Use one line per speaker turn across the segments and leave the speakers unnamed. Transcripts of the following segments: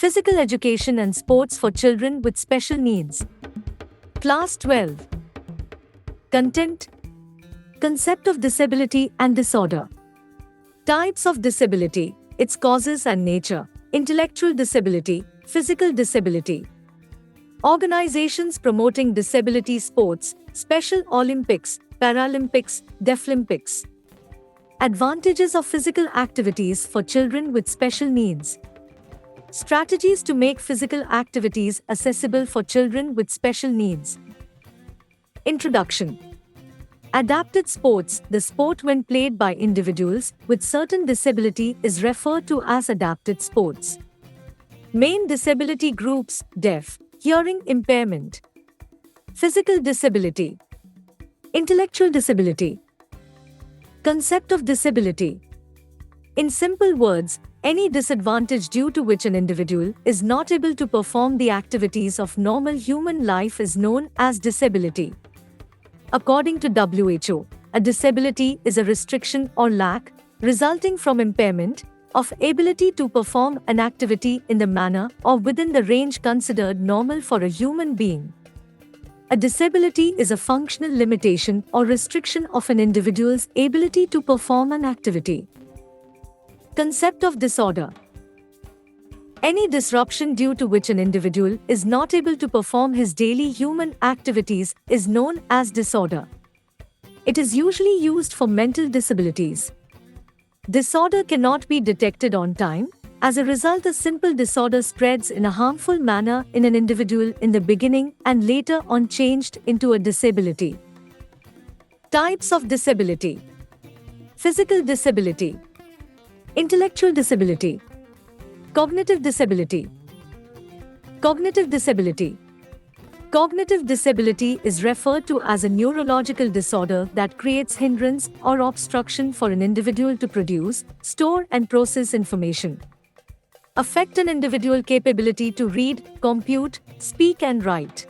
Physical Education and Sports for Children with Special Needs. Class 12. Content. Concept of disability and disorder. Types of disability, its causes and nature. Intellectual disability, physical disability. Organizations promoting disability sports, Special Olympics, Paralympics, Deaflympics. Advantages of physical activities for children with special needs. Strategies to make physical activities accessible for children with special needs. Introduction. Adapted sports, the sport when played by individuals with certain disability is referred to as adapted sports. Main disability groups: deaf, hearing impairment. Physical disability. Intellectual disability. Concept of disability. In simple words, any disadvantage due to which an individual is not able to perform the activities of normal human life is known as disability. According to WHO, a disability is a restriction or lack, resulting from impairment, of ability to perform an activity in the manner or within the range considered normal for a human being. A disability is a functional limitation or restriction of an individual's ability to perform an activity. Concept of disorder. Any disruption due to which an individual is not able to perform his daily human activities is known as disorder. It is usually used for mental disabilities. Disorder cannot be detected on time. As a result, a simple disorder spreads in a harmful manner in an individual in the beginning and later on changed into a disability. Types of disability. Physical disability. Intellectual disability. Cognitive disability. Cognitive disability. Cognitive disability is referred to as a neurological disorder that creates hindrance or obstruction for an individual to produce, store and process information. Affect an individual capability to read, compute, speak and write.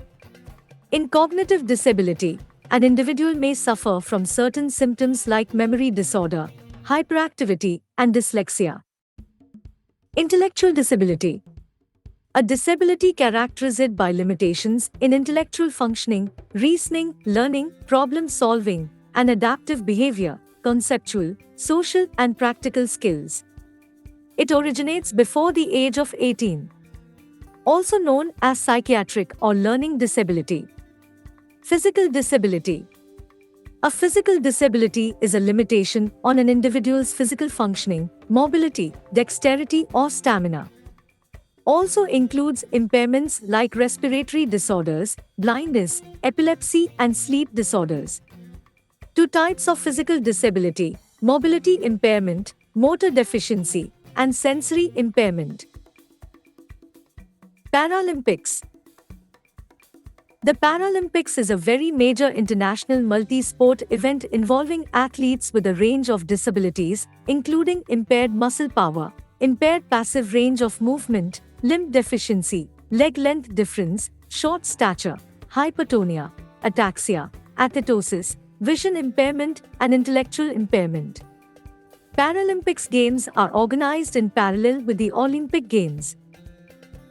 In cognitive disability, an individual may suffer from certain symptoms like memory disorder, hyperactivity, and dyslexia. Intellectual disability. A disability characterized by limitations in intellectual functioning, reasoning, learning, problem solving, and adaptive behavior, conceptual, social, and practical skills. It originates before the age of 18. Also known as psychiatric or learning disability. Physical disability. A physical disability is a limitation on an individual's physical functioning, mobility, dexterity or stamina. Also includes impairments like respiratory disorders, blindness, epilepsy and sleep disorders. Two types of physical disability: mobility impairment, motor deficiency, and sensory impairment. Paralympics. The Paralympics is a very major international multi-sport event involving athletes with a range of disabilities, including impaired muscle power, impaired passive range of movement, limb deficiency, leg length difference, short stature, hypertonia, ataxia, athetosis, vision impairment, and intellectual impairment. Paralympics Games are organized in parallel with the Olympic Games.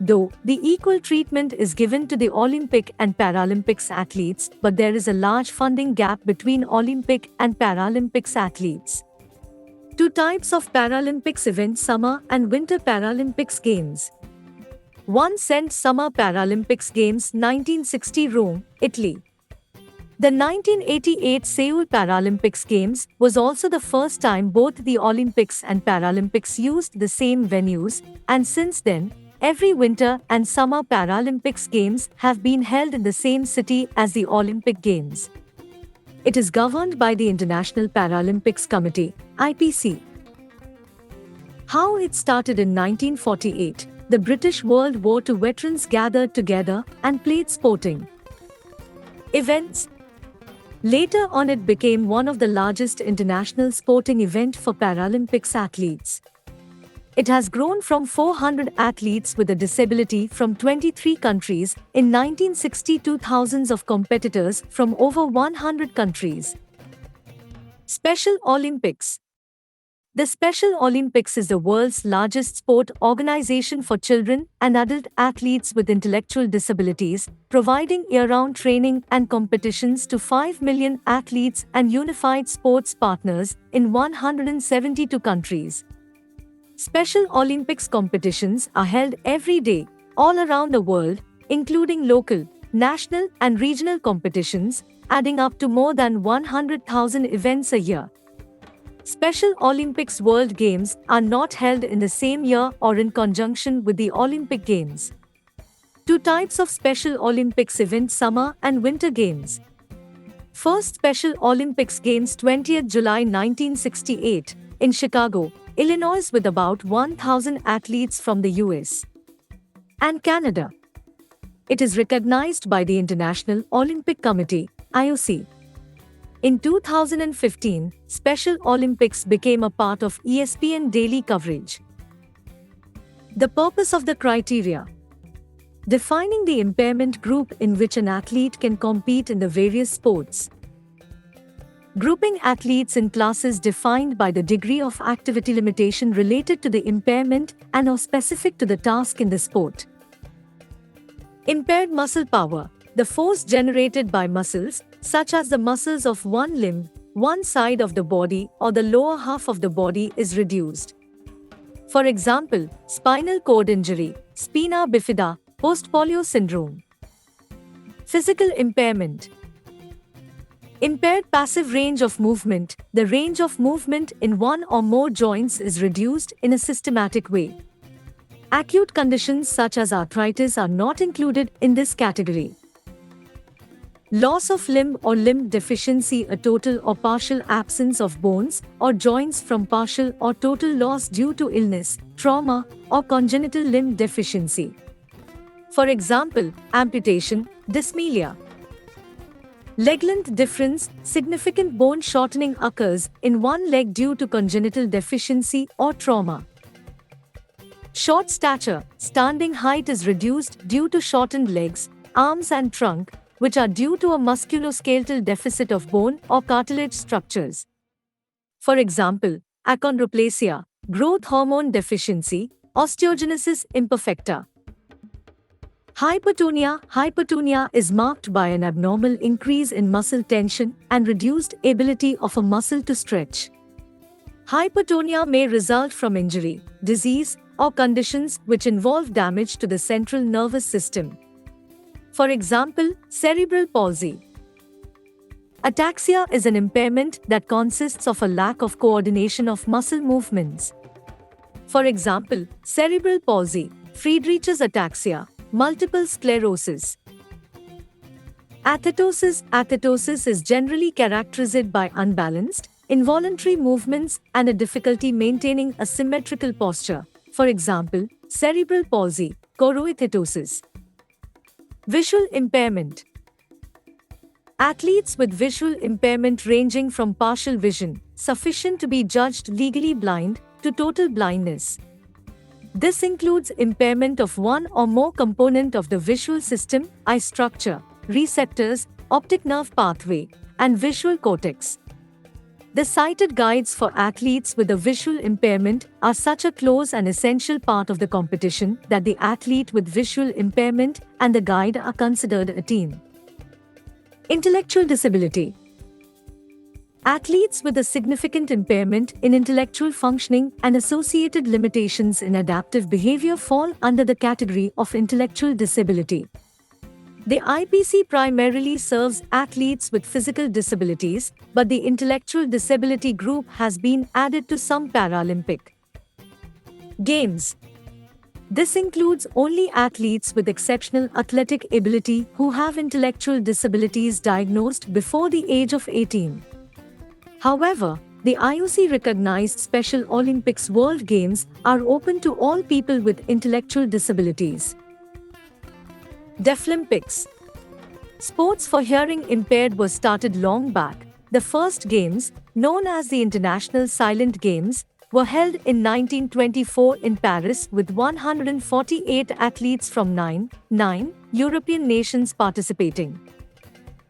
Though the equal treatment is given to the Olympic and Paralympics athletes, but there is a large funding gap between Olympic and Paralympics athletes. Two types of Paralympics events: Summer and Winter Paralympics Games. 1. Summer Paralympics Games 1960 Rome, Italy. The 1988 Seoul Paralympics Games was also the first time both the Olympics and Paralympics used the same venues, and since then, every Winter and Summer Paralympics Games have been held in the same city as the Olympic Games. It is governed by the International Paralympics Committee, IPC. How it started in 1948, the British World War II veterans gathered together and played sporting events. Later on it became one of the largest international sporting event for Paralympics athletes. It has grown from 400 athletes with a disability from 23 countries in 1960 to thousands of competitors from over 100 countries. Special Olympics. The Special Olympics is the world's largest sport organization for children and adult athletes with intellectual disabilities, providing year-round training and competitions to 5 million athletes and unified sports partners in 172 countries. Special Olympics competitions are held every day, all around the world, including local, national, and regional competitions, adding up to more than 100,000 events a year. Special Olympics World Games are not held in the same year or in conjunction with the Olympic Games. Two types of Special Olympics event: Summer and Winter Games. First Special Olympics Games 20th July 1968 in Chicago, Illinois, with about 1,000 athletes from the US and Canada. It is recognized by the International Olympic Committee, IOC. In 2015, Special Olympics became a part of ESPN daily coverage. The purpose of the criteria: defining the impairment group in which an athlete can compete in the various sports. Grouping athletes in classes defined by the degree of activity limitation related to the impairment and/or specific to the task in the sport. Impaired muscle power: the force generated by muscles, such as the muscles of one limb, one side of the body, or the lower half of the body, is reduced. For example, spinal cord injury, spina bifida, post-polio syndrome. Physical impairment: impaired passive range of movement. The range of movement in one or more joints is reduced in a systematic way. Acute conditions such as arthritis are not included in this category. Loss of limb or limb deficiency: a total or partial absence of bones or joints from partial or total loss due to illness, trauma, or congenital limb deficiency. For example, amputation, dysmelia. Leg length difference: significant bone shortening occurs in one leg due to congenital deficiency or trauma. Short stature: standing height is reduced due to shortened legs, arms, and trunk, which are due to a musculoskeletal deficit of bone or cartilage structures. For example, achondroplasia, growth hormone deficiency, osteogenesis imperfecta. Hypertonia: hypertonia is marked by an abnormal increase in muscle tension and reduced ability of a muscle to stretch. Hypertonia may result from injury, disease, or conditions which involve damage to the central nervous system. For example, cerebral palsy. Ataxia is an impairment that consists of a lack of coordination of muscle movements. For example, cerebral palsy, Friedreich's ataxia, multiple sclerosis. Athetosis: athetosis is generally characterized by unbalanced, involuntary movements and a difficulty maintaining a symmetrical posture. For example, cerebral palsy, choroathetosis. Visual impairment. Athletes with visual impairment ranging from partial vision, sufficient to be judged legally blind, to total blindness. This includes impairment of one or more component of the visual system, eye structure, receptors, optic nerve pathway, and visual cortex. The cited guides for athletes with a visual impairment are such a close and essential part of the competition that the athlete with visual impairment and the guide are considered a team. Intellectual disability. Athletes with a significant impairment in intellectual functioning and associated limitations in adaptive behavior fall under the category of intellectual disability. The IPC primarily serves athletes with physical disabilities, but the intellectual disability group has been added to some Paralympic Games. This includes only athletes with exceptional athletic ability who have intellectual disabilities diagnosed before the age of 18. However, the IOC recognized Special Olympics World Games are open to all people with intellectual disabilities. Deaflympics. Sports for hearing impaired was started long back. The first games, known as the International Silent Games, were held in 1924 in Paris with 148 athletes from nine European nations participating.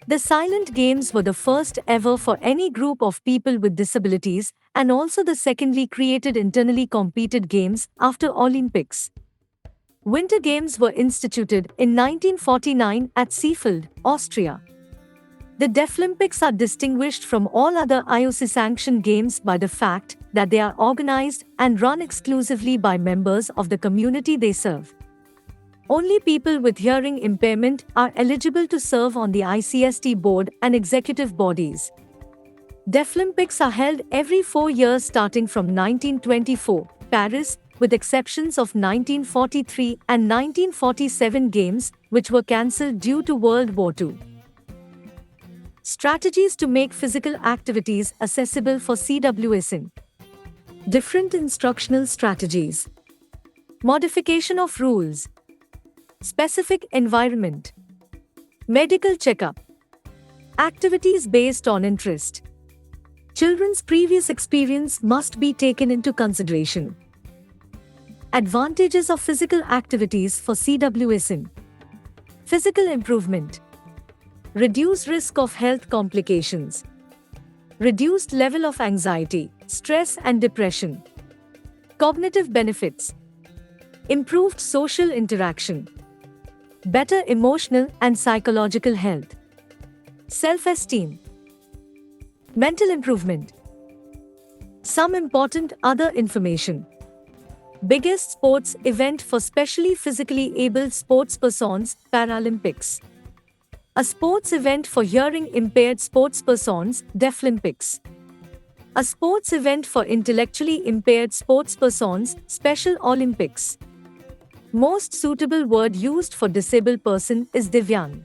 The silent games were the first ever for any group of people with disabilities and also the secondly created internally competed games after Olympics. Winter Games were instituted in 1949 at Seefeld, Austria. The Deaflympics are distinguished from all other IOC-sanctioned games by the fact that they are organized and run exclusively by members of the community they serve. Only people with hearing impairment are eligible to serve on the ICST board and executive bodies. Deaflympics are held every 4 years starting from 1924, Paris, with exceptions of 1943 and 1947 games, which were cancelled due to World War II. Strategies to make physical activities accessible for CWSN. Different instructional strategies. Modification of rules. Specific environment. Medical checkup. Activities based on interest. Children's previous experience must be taken into consideration. Advantages of physical activities for CWSN. Physical improvement. Reduced risk of health complications. Reduced level of anxiety, stress and depression. Cognitive benefits. Improved social interaction. Better emotional and psychological health. Self-esteem. Mental improvement. Some important other information. Biggest sports event for specially physically abled sportspersons, Paralympics. A sports event for hearing impaired sportspersons, Deaflympics. A sports event for intellectually impaired sportspersons, Special Olympics. Most suitable word used for disabled person is Divyang.